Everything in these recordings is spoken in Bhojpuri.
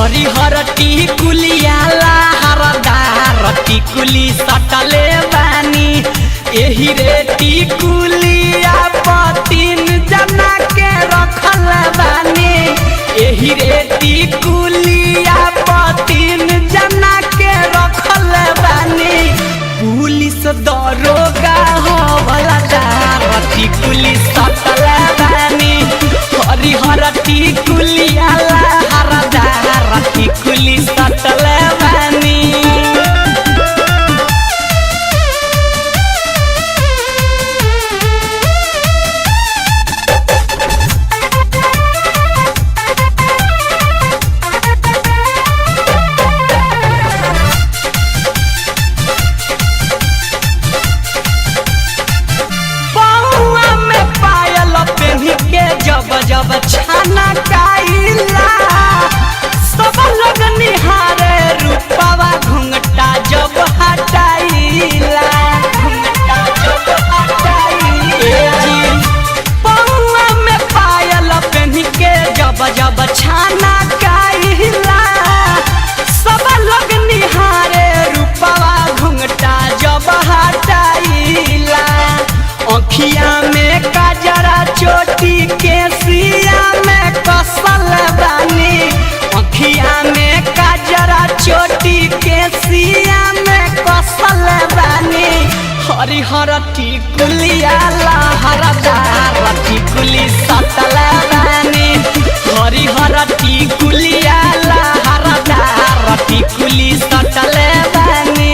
हरिहर टिकुलिया लहरदार टिकुली सटले बानी एही रे टिकुलिया तीन जना के रखल बानी एही रे टिकुलिया तीन जना के रखल बानी पुलिस दरोगा हवलदार टिकुली सटल बानी हरिहर टिकुलिया लहरदार टिकुली सटल बानी। जब छाना काइला सब लोग निहारे रूपवा घुंघटा जब हटाइला घुंघटा जब हटाइला पौआ में पायल पहन के जब जब छाना काइला सब लोग निहारे रूपवा घुंघटा जब हटाइला अखिया में काजरा चोटी के सिया में कसल बानी अखिया में काजरा चोटी के सिया में कसल बानी हरिहर टिकुलिया लहरदार टिकुली सटल बानी हरिहर टिकुलिया लहरदार टिकुली सटल बानी।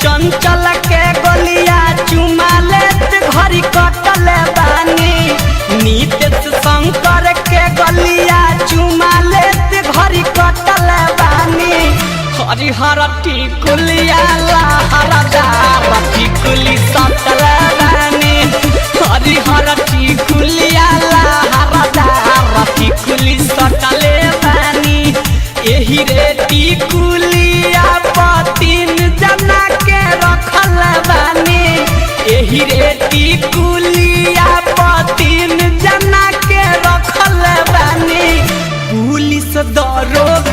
चंचल के गोलिया चुमा लेत घड़ी कटल बानी नीतीश शंकर के गोलिया चुमा लेत घड़ी कटल बानी हरिहर टिकुलिया लहरदार टिकुली सटल बानी हरिहर टिकुलिया लहरदार टिकुली सटल बानी एही रे टिकुलिया तीन जना के रखल बानी एही रे टिकुलिया तीन जना के रखल बानी पुलिस दरोगा